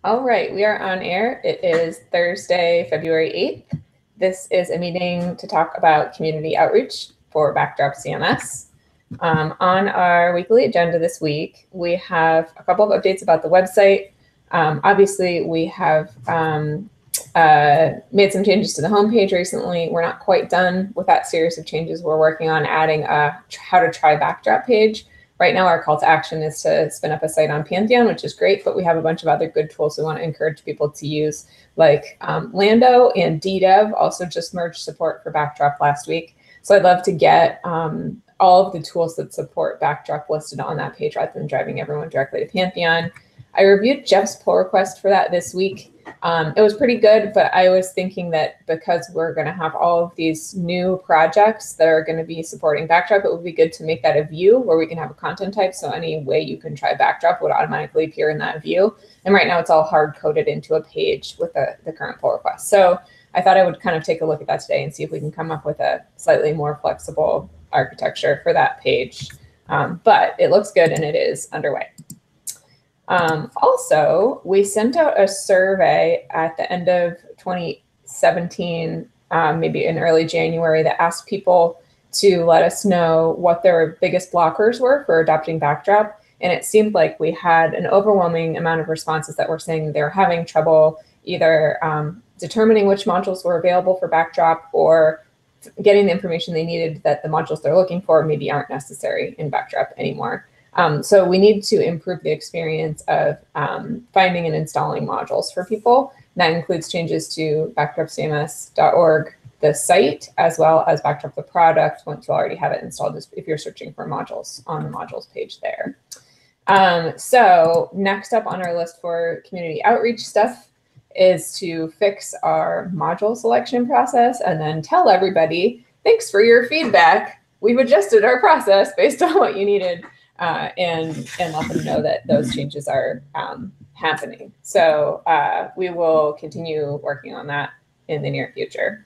All right, we are on air. It is Thursday, February 8th. This is a meeting to talk about community outreach for Backdrop CMS. On our weekly agenda this week, we have a couple of updates about the website. Obviously, we have made some changes to the homepage recently. We're not quite done with that series of changes. We're working on adding a how to try Backdrop page. Right now, our call to action is to spin up a site on Pantheon, which is great, but we have a bunch of other good tools we want to encourage people to use, like Lando and DDev also just merged support for Backdrop last week. So I'd love to get all of the tools that support Backdrop listed on that page rather than driving everyone directly to Pantheon. I reviewed Jeff's pull request for that this week. It was pretty good, but I was thinking that because we're going to have all of these new projects that are going to be supporting Backdrop, it would be good to make that a view where we can have a content type. So any way you can try Backdrop would automatically appear in that view. And right now it's all hard coded into a page with the current pull request. So I thought I would kind of take a look at that today and see if we can come up with a slightly more flexible architecture for that page. But it looks good and it is underway. Also, we sent out a survey at the end of 2017, maybe in early January, that asked people to let us know what their biggest blockers were for adopting Backdrop. And it seemed like we had an overwhelming amount of responses that were saying they're having trouble either determining which modules were available for Backdrop or getting the information they needed that the modules they're looking for maybe aren't necessary in Backdrop anymore. So we need to improve the experience of finding and installing modules for people. That includes changes to backdropcms.org, the site, as well as Backdrop the product once you already have it installed, if you're searching for modules on the modules page there. So next up on our list for community outreach stuff is to fix our module selection process and then tell everybody, thanks for your feedback. We've adjusted our process based on what you needed. And let them know that those changes are happening. So we will continue working on that in the near future.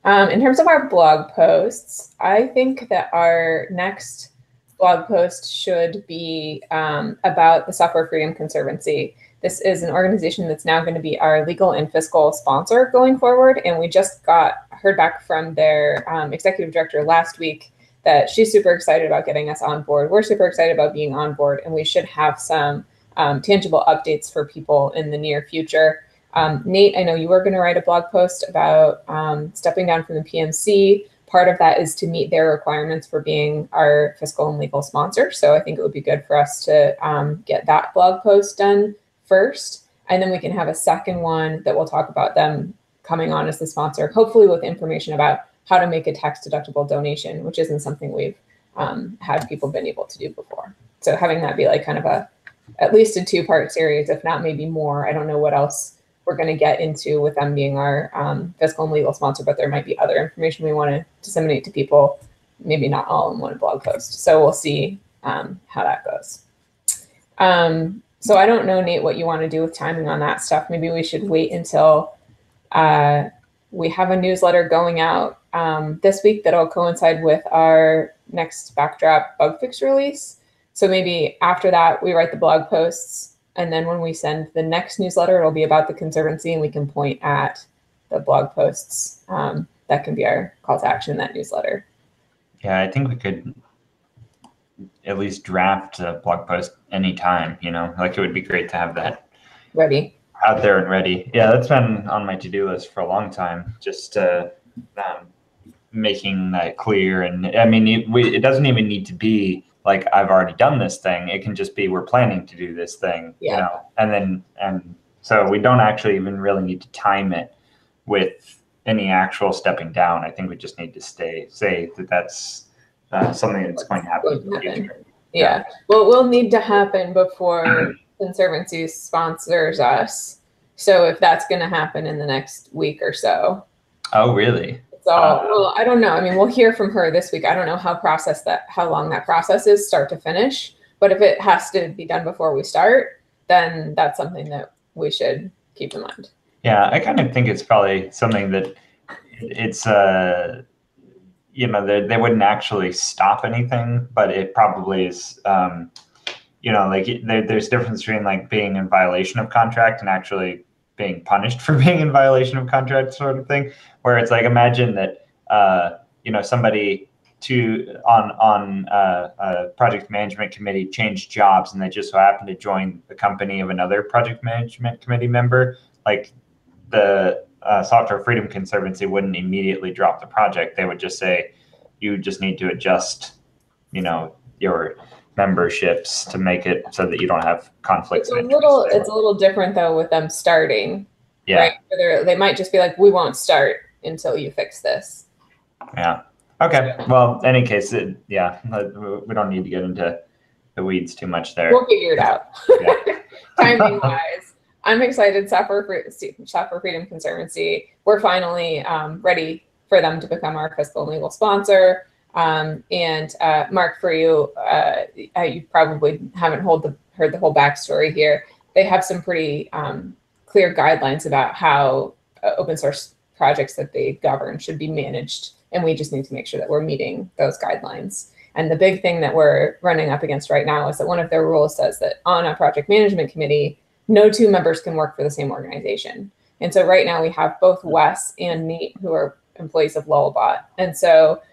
In terms of our blog posts, I think that our next blog post should be about the Software Freedom Conservancy. This is an organization that's now going to be our legal and fiscal sponsor going forward. And we just heard back from their executive director last week that she's super excited about getting us on board. We're super excited about being on board, and we should have some tangible updates for people in the near future. Nate, I know you were going to write a blog post about stepping down from the PMC. Part of that is to meet their requirements for being our fiscal and legal sponsor. So I think it would be good for us to get that blog post done first, and then we can have a second one that will talk about them coming on as the sponsor, hopefully with information about how to make a tax-deductible donation, which isn't something we've had people been able to do before. So having that be like kind of at least a two-part series, if not maybe more. I don't know what else we're going to get into with them being our fiscal and legal sponsor, but there might be other information we want to disseminate to people, maybe not all in one blog post. So we'll see how that goes. So I don't know, Nate, what you want to do with timing on that stuff. Maybe we should wait until we have a newsletter going out this week that'll coincide with our next Backdrop bug fix release. So maybe after that, we write the blog posts. And then when we send the next newsletter, it'll be about the Conservancy, and we can point at the blog posts. That can be our call to action in that newsletter. Yeah, I think we could at least draft a blog post anytime, like it would be great to have that ready. Out there and ready. Yeah, that's been on my to-do list for a long time, just making that clear. And I mean, it doesn't even need to be like I've already done this thing. It can just be we're planning to do this thing, and so we don't actually even really need to time it with any actual stepping down. I think we just need to say that that's something that's going to happen in the future. Yeah. Well, it will need to happen before Conservancy sponsors us. So if that's going to happen in the next week or so. Oh, really? Well, I don't know. I mean, we'll hear from her this week. I don't know how long that process is start to finish. But if it has to be done before we start, then that's something that we should keep in mind. Yeah, I kind of think it's probably something that it's they wouldn't actually stop anything, but it probably is you know, like there's a difference between like being in violation of contract and actually being punished for being in violation of contract, sort of thing. Where it's like, imagine that you know, somebody on a project management committee changed jobs, and they just so happened to join the company of another project management committee member. Like the Software Freedom Conservancy wouldn't immediately drop the project. They would just say, you just need to adjust, you know, your memberships to make it so that you don't have conflicts of interest. It's a little different though with them starting, yeah. right? They might just be like, we won't start until you fix this. Yeah. Okay. Well, any case, yeah, we don't need to get into the weeds too much there. We'll figure it out. Yeah. Timing wise, I'm excited. Software Freedom Conservancy, we're finally ready for them to become our fiscal and legal sponsor. And Mark, for you, you probably haven't heard the whole backstory here. They have some pretty clear guidelines about how open source projects that they govern should be managed. And we just need to make sure that we're meeting those guidelines. And the big thing that we're running up against right now is that one of their rules says that on a project management committee, no two members can work for the same organization. And so right now we have both Wes and Nate who are employees of Lullabot. And so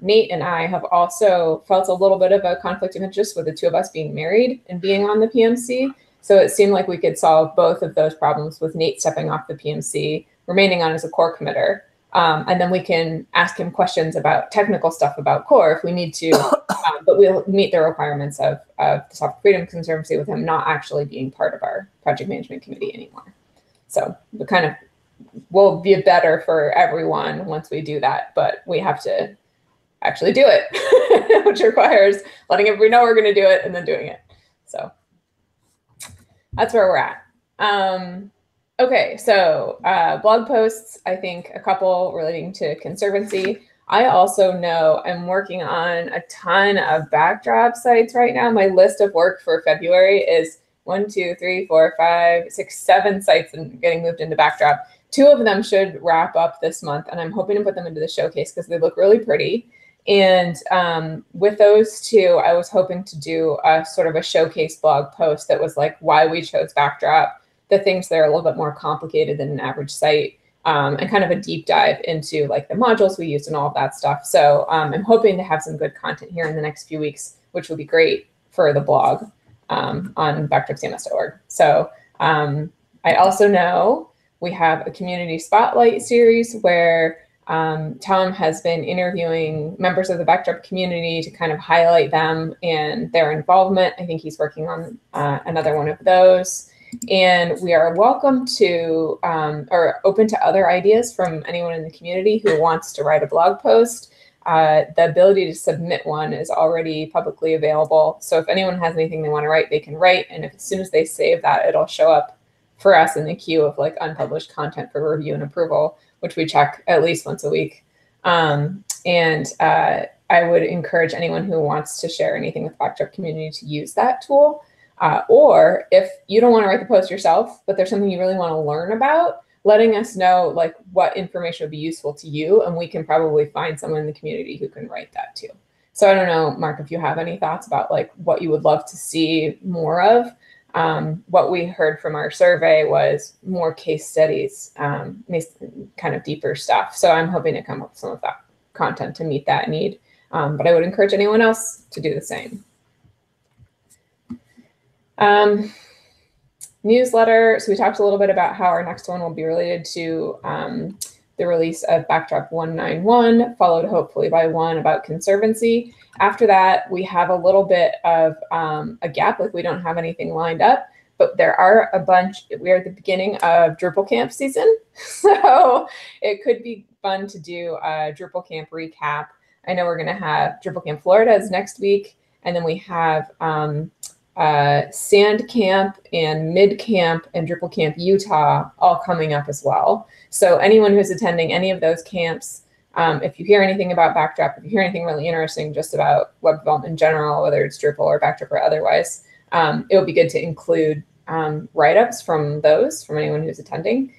Nate and I have also felt a little bit of a conflict of interest with the two of us being married and being on the PMC. So it seemed like we could solve both of those problems with Nate stepping off the PMC, remaining on as a core committer. And then we can ask him questions about technical stuff about core if we need to, but we'll meet the requirements of the Software Freedom Conservancy with him not actually being part of our project management committee anymore. So we kind of will be better for everyone once we do that, but we have to actually do it, which requires letting everybody know we're going to do it and then doing it. So that's where we're at. Okay, so blog posts, I think a couple relating to Conservancy. I also know I'm working on a ton of backdrop sites right now. My list of work for February is 1, 2, 3, 4, 5, 6, 7 sites and getting moved into backdrop. 2 of them should wrap up this month, and I'm hoping to put them into the showcase because they look really pretty. And with those 2, I was hoping to do a sort of a showcase blog post that was like why we chose backdrop, the things that are a little bit more complicated than an average site, and kind of a deep dive into like the modules we used and all of that stuff. So I'm hoping to have some good content here in the next few weeks, which will be great for the blog on backdropcms.org. So I also know we have a community spotlight series where Tom has been interviewing members of the backdrop community to kind of highlight them and their involvement. I think he's working on another one of those. And we are welcome to or open to other ideas from anyone in the community who wants to write a blog post. The ability to submit one is already publicly available. So if anyone has anything they want to write, they can write. And if as soon as they save that, it'll show up for us in the queue of like unpublished content for review and approval, which we check at least once a week. I would encourage anyone who wants to share anything with the backdrop community to use that tool. Or if you don't want to write the post yourself, but there's something you really want to learn about, letting us know like what information would be useful to you, and we can probably find someone in the community who can write that too. So I don't know, Mark, if you have any thoughts about like what you would love to see more of. What we heard from our survey was more case studies, kind of deeper stuff. So I'm hoping to come up with some of that content to meet that need. But I would encourage anyone else to do the same. Newsletter. So we talked a little bit about how our next one will be related to the release of Backdrop 191, followed hopefully by one about Conservancy. After that, we have a little bit of a gap, like we don't have anything lined up, but there are a bunch. We are at the beginning of Drupal Camp season, so it could be fun to do a Drupal Camp recap. I know we're going to have Drupal Camp Florida is next week, and then we have Sand Camp and Mid Camp and Drupal Camp Utah all coming up as well. So anyone who's attending any of those camps, if you hear anything about Backdrop, if you hear anything really interesting just about web development in general, whether it's Drupal or Backdrop or otherwise, it would be good to include write-ups from anyone who's attending.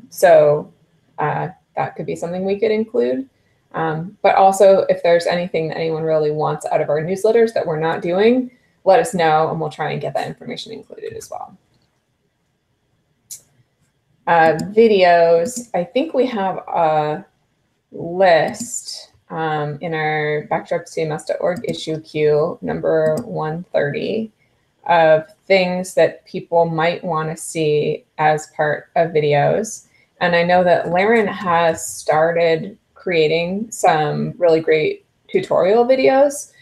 So that could be something we could include. But also if there's anything that anyone really wants out of our newsletters that we're not doing, let us know, and we'll try and get that information included as well. Videos, I think we have a list in our backdropcms.org issue queue, number 130, of things that people might want to see as part of videos. And I know that Laren has started creating some really great tutorial videos.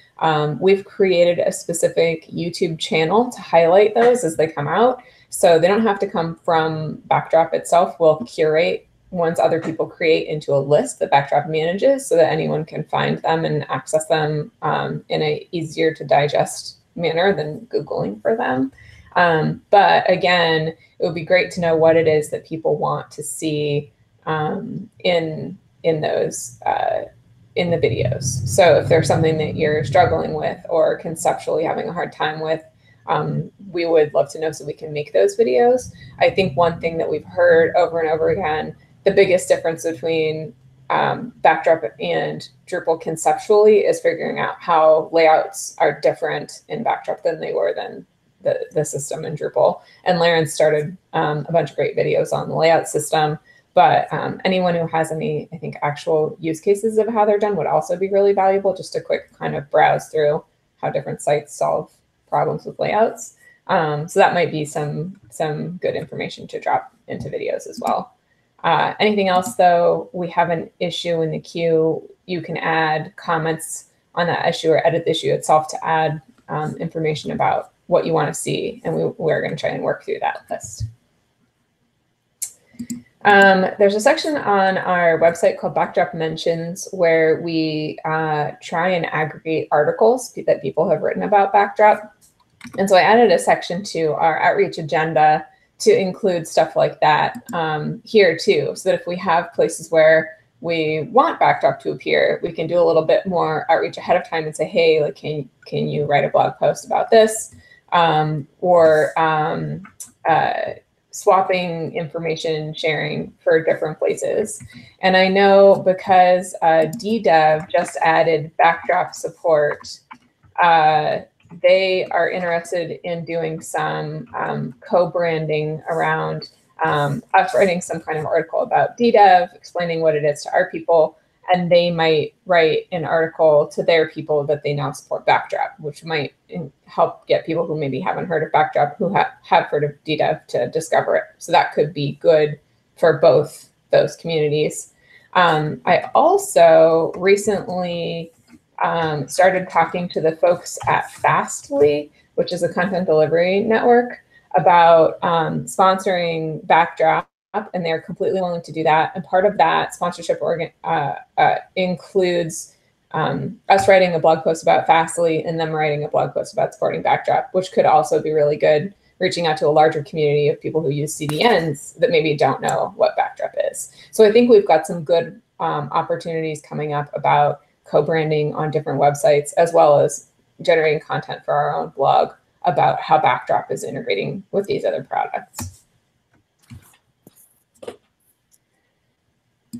We've created a specific YouTube channel to highlight those as they come out. So they don't have to come from Backdrop itself. We'll curate ones other people create into a list that Backdrop manages so that anyone can find them and access them in a easier to digest manner than Googling for them. But again, it would be great to know what it is that people want to see in those in the videos. So if there's something that you're struggling with or conceptually having a hard time with, we would love to know so we can make those videos. I think one thing that we've heard over and over again, the biggest difference between Backdrop and Drupal conceptually is figuring out how layouts are different in Backdrop than they were than the system in Drupal. And Laren started a bunch of great videos on the layout system. But anyone who has any, I think, actual use cases of how they're done would also be really valuable. Just a quick kind of browse through how different sites solve problems with layouts. So that might be some good information to drop into videos as well. Anything else, though, we have an issue in the queue. You can add comments on that issue or edit the issue itself to add information about what you want to see. And we're going to try and work through that list. There's a section on our website called Backdrop Mentions where we try and aggregate articles that people have written about Backdrop. And so I added a section to our outreach agenda to include stuff like that here too, so that if we have places where we want Backdrop to appear, we can do a little bit more outreach ahead of time and say, hey, like, can you write a blog post about this? Or swapping information sharing for different places. And I know because DDev just added Backdrop support, they are interested in doing some co-branding around us writing some kind of article about DDev, explaining what it is to our people, and they might write an article to their people that they now support Backdrop, which might help get people who maybe haven't heard of Backdrop, who have heard of DDev, to discover it. So that could be good for both those communities. I also recently started talking to the folks at Fastly, which is a content delivery network, about sponsoring Backdrop, and they're completely willing to do that. And part of that sponsorship includes us writing a blog post about Fastly and them writing a blog post about supporting Backdrop, which could also be really good, reaching out to a larger community of people who use CDNs that maybe don't know what Backdrop is. So I think we've got some good opportunities coming up about co-branding on different websites, as well as generating content for our own blog about how Backdrop is integrating with these other products.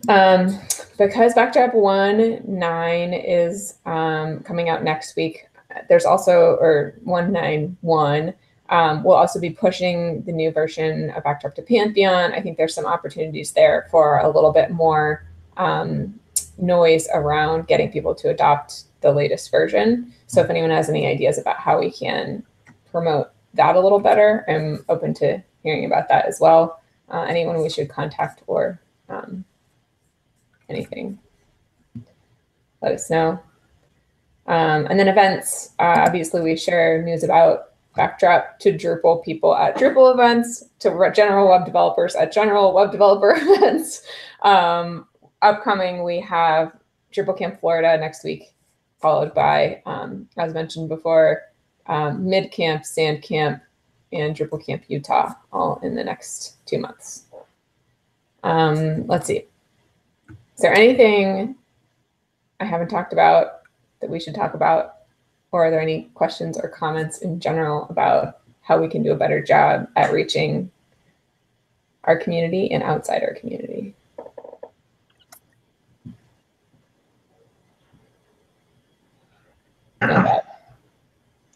Because Backdrop 1.9 is coming out next week, there's also, or 1.9.1, we'll also be pushing the new version of Backdrop to Pantheon. I think there's some opportunities there for a little bit more noise around getting people to adopt the latest version. So if anyone has any ideas about how we can promote that a little better, I'm open to hearing about that as well. Anyone we should contact or anything, let us know. And then events, obviously we share news about Backdrop to Drupal people at Drupal events, to general web developers at general web developer events. Upcoming, we have Drupal Camp Florida next week, followed by, as mentioned before, Mid Camp, Sand Camp, and Drupal Camp Utah, all in the next 2 months. Let's see. Is there anything I haven't talked about that we should talk about? Or are there any questions or comments in general about how we can do a better job at reaching our community and outside our community?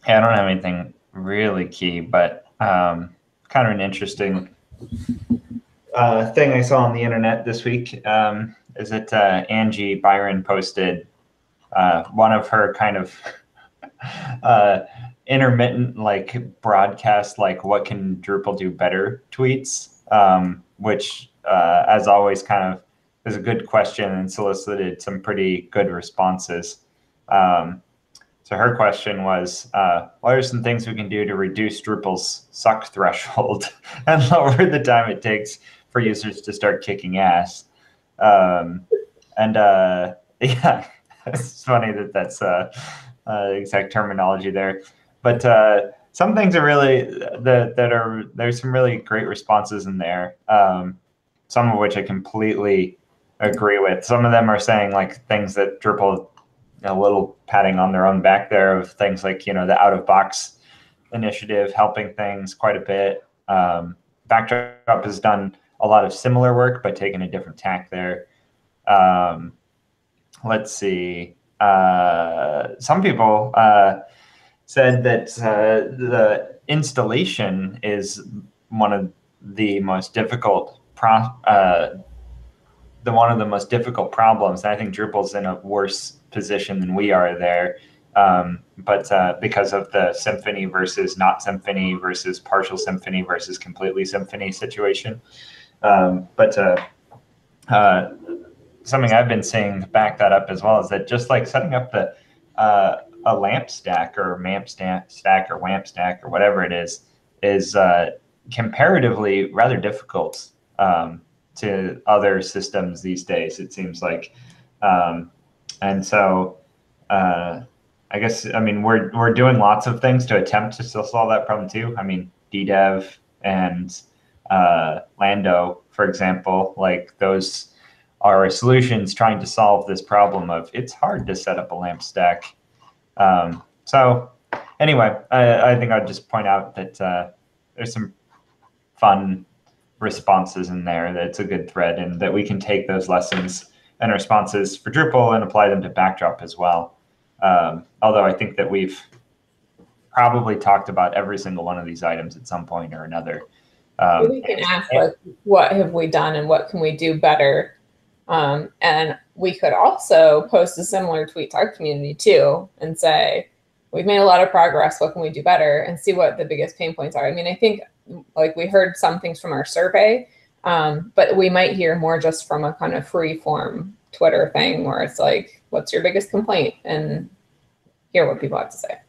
Yeah, I don't have anything really key, but kind of an interesting thing I saw on the internet this week is that Angie Byron posted one of her kind of intermittent like broadcast, like what can Drupal do better tweets, which as always kind of is a good question and solicited some pretty good responses. So her question was, what are some things we can do to reduce Drupal's suck threshold and lower the time it takes for users to start kicking ass? Yeah, it's funny that that's exact terminology there. But some things are really there's some really great responses in there. Some of which I completely agree with. Some of them are saying like things that Drupal, a little patting on their own back there of things like, the out of box initiative helping things quite a bit. Backdrop has done a lot of similar work, but taking a different tack there. Let's see. Some people said that the installation is one of the most difficult problems. And I think Drupal's in a worse position than we are there. But because of the Symfony versus not Symfony versus partial Symfony versus completely Symfony situation. Something I've been seeing to back that up as well is that just like setting up a lamp stack or MAMP stack or WAMP stack or whatever it is comparatively rather difficult to other systems these days, it seems like. And so I guess, we're doing lots of things to attempt to still solve that problem too. DDEV and Lando, for example, like those are solutions trying to solve this problem of it's hard to set up a LAMP stack. So anyway, I think I'd just point out that there's some fun responses in there, that it's a good thread, and that we can take those lessons and responses for Drupal and apply them to Backdrop as well. Although I think that we've probably talked about every single one of these items at some point or another. We can ask, like, what have we done and what can we do better? And we could also post a similar tweet to our community too and say, we've made a lot of progress, what can we do better? And see what the biggest pain points are. I think like we heard some things from our survey, but we might hear more just from a kind of free form Twitter thing where it's like, what's your biggest complaint? And hear what people have to say.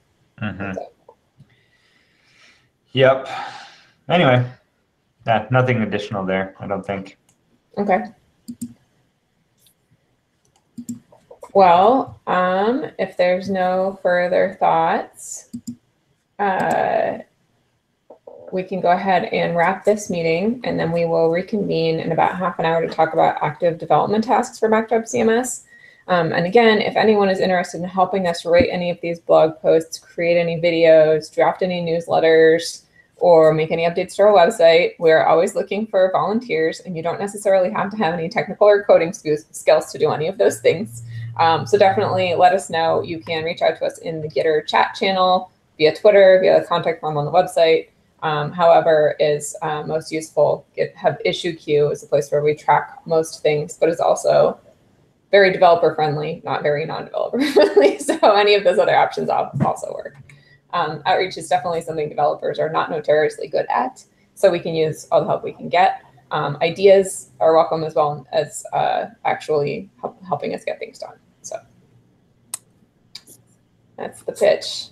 Mm-hmm. So. Yep. Anyway, yeah, nothing additional there, I don't think. Okay. Well, if there's no further thoughts, we can go ahead and wrap this meeting, and then we will reconvene in about half an hour to talk about active development tasks for Backdrop CMS. And again, if anyone is interested in helping us write any of these blog posts, create any videos, draft any newsletters, or make any updates to our website, we're always looking for volunteers, and you don't necessarily have to have any technical or coding skills to do any of those things. So definitely let us know. You can reach out to us in the Gitter chat channel, via Twitter, via the contact form on the website. However is most useful. GitHub issue queue is a place where we track most things, but is also very developer friendly, not very non-developer friendly. So any of those other options also work. Outreach is definitely something developers are not notoriously good at, so we can use all the help we can get. Ideas are welcome as well as actually helping us get things done. So that's the pitch.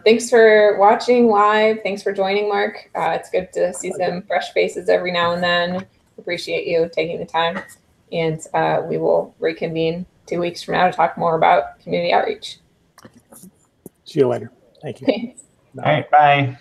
Thanks for watching live. Thanks for joining, Mark. It's good to see some fresh faces every now and then. Appreciate you taking the time. And we will reconvene 2 weeks from now to talk more about community outreach. See you later. Thank you. All right, bye.